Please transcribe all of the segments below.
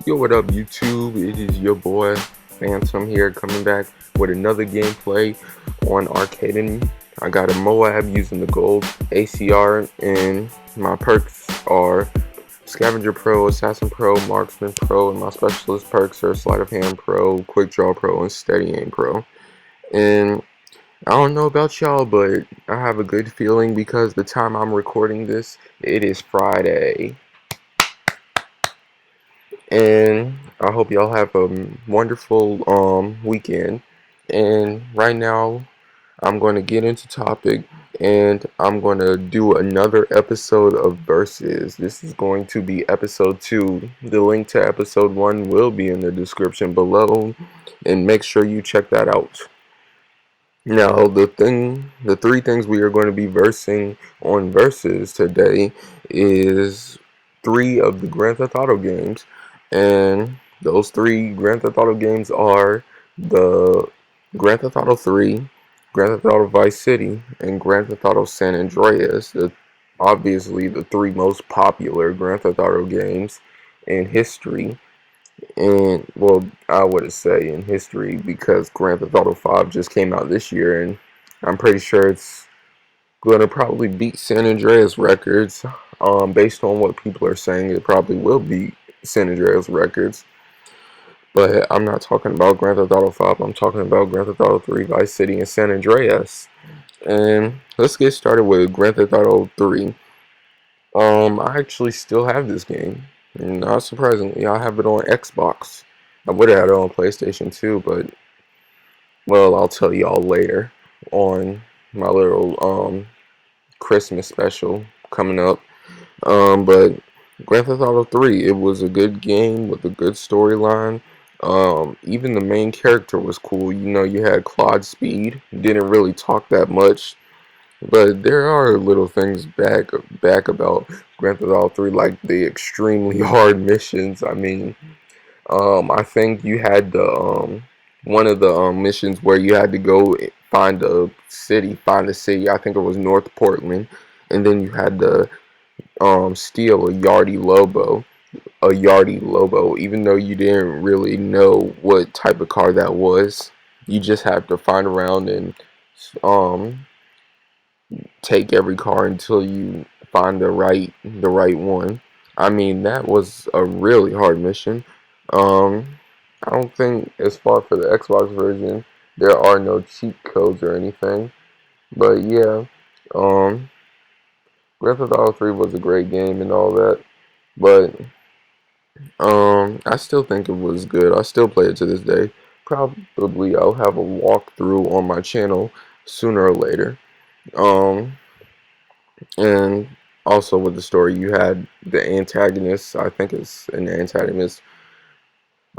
Yo, what up, YouTube? It is your boy Phantom here, coming back with another gameplay on Arcade. I got a MOAB using the gold ACR, and my perks are Scavenger Pro, Assassin Pro, Marksman Pro, and my specialist perks are Sleight of Hand Pro, Quick Draw Pro, and Steady Aim Pro. And I don't know about y'all, but I have a good feeling because the time I'm recording this, it is Friday. And I hope y'all have a wonderful weekend. And right now, I'm going to get into topic, and I'm going to do another episode of Versus. This is going to be episode 2. The link to episode 1 will be in the description below, and make sure you check that out. Now, the three things we are going to be versing on Versus today is 3 of the Grand Theft Auto games, and those 3 Grand Theft Auto games are the Grand Theft Auto 3, Grand Theft Auto Vice City, and Grand Theft Auto San Andreas. Obviously, the 3 most popular Grand Theft Auto games in history. And well, I would say in history, because Grand Theft Auto 5 just came out this year, and I'm pretty sure it's going to probably beat San Andreas records. Based on what people are saying, it probably will beat San Andreas records. But I'm not talking about Grand Theft Auto 5. I'm talking about Grand Theft Auto 3, Vice City, and San Andreas. And let's get started with Grand Theft Auto 3. I actually still have this game. Not surprisingly, I have it on Xbox. I would have had it on PlayStation 2, but well, I'll tell y'all later on my little Christmas special coming up. But Grand Theft Auto 3, it was a good game with a good storyline. Even the main character was cool. You know, you had Claude Speed. Didn't really talk that much. But there are little things back about Grand Theft Auto 3, like the extremely hard missions. I mean, I think you had the one of the missions where you had to go find a city. I think it was North Portland, and then you had to steal a Yardie Lobo. Even though you didn't really know what type of car that was, you just had to find around and um take every car until you find the right one. I mean, that was a really hard mission. I don't think, as far for the Xbox version, there are no cheat codes or anything. But yeah, um, Grand Theft Auto 3 was a great game and all that. But I still think it was good. I still play it to this day. Probably I'll have a walkthrough on my channel sooner or later. Um, And also with the story, you had the antagonist. I think it's an antagonist.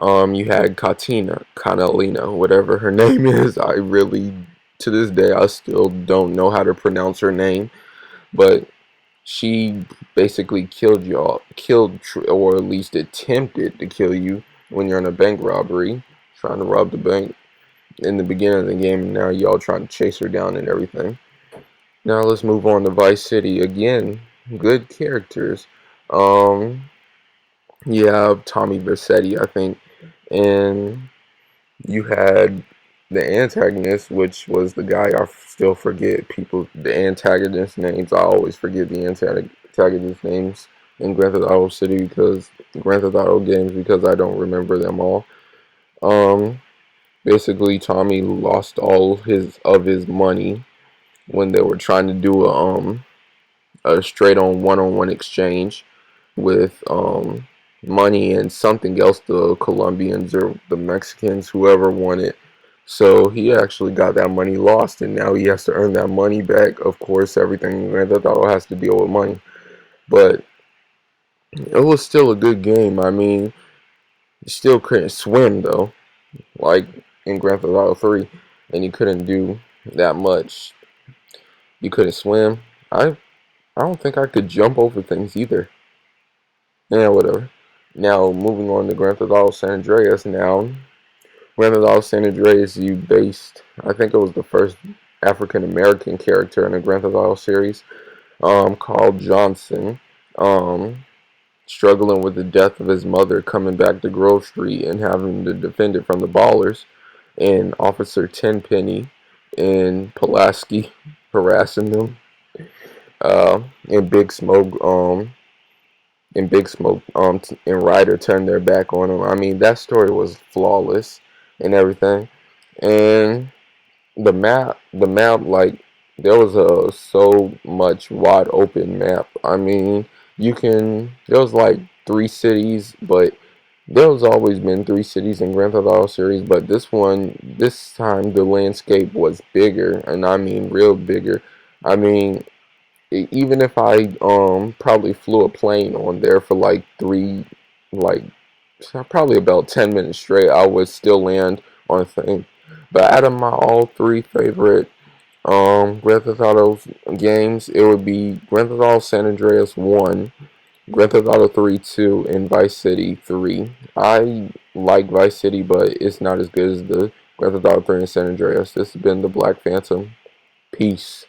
You had Catalina, whatever her name is. I really, to this day, I still don't know how to pronounce her name. But she basically or at least attempted to kill you when you're in a bank robbery, trying to rob the bank in the beginning of the game. And now y'all trying to chase her down and everything. Now let's move on to Vice City again. Good characters. Um, you have Tommy Vercetti, I think, and you had the antagonist, which was the guy I still forget the antagonist names. I always forget the antagonist names in Grand Theft Auto City because Grand Theft Auto games because I don't remember them all. Um, Basically, Tommy lost all his money when they were trying to do a straight on one-on-one exchange with money and something else the Colombians or the Mexicans, whoever won it. So he actually got that money lost, and now he has to earn that money back. Of course, everything in Grand Theft Auto has to deal with money, but it was still a good game. I mean, you still couldn't swim though, like in Grand Theft Auto 3, and you couldn't do that much. You couldn't swim. I don't think I could jump over things either. Yeah, whatever. Now, moving on to Grand Theft Auto San Andreas. Now, Grand Theft Auto San Andreas, I think it was the first African American character in the Grand Theft Auto series, Carl Johnson. Um, struggling with the death of his mother, coming back to Grove Street and having to defend it from the Ballers, and Officer Tenpenny and Pulaski harassing them, and Big Smoke and Ryder turned their back on him. I mean, that story was flawless and everything. And the map, like, there was a so much wide open map. I mean, there was like 3 cities, but there was always been 3 cities in Grand Theft Auto series, but this time the landscape was bigger, and I mean real bigger. I mean, even if I probably flew a plane on there for like like probably about 10 minutes straight, I would still land on a thing. But out of my all 3 favorite Grand Theft Auto games, it would be Grand Theft Auto San Andreas 1, Grand Theft Auto 3 2, and Vice City 3. I like Vice City, but it's not as good as the Grand Theft Auto 3 and San Andreas. This has been the Black Phantom. Peace.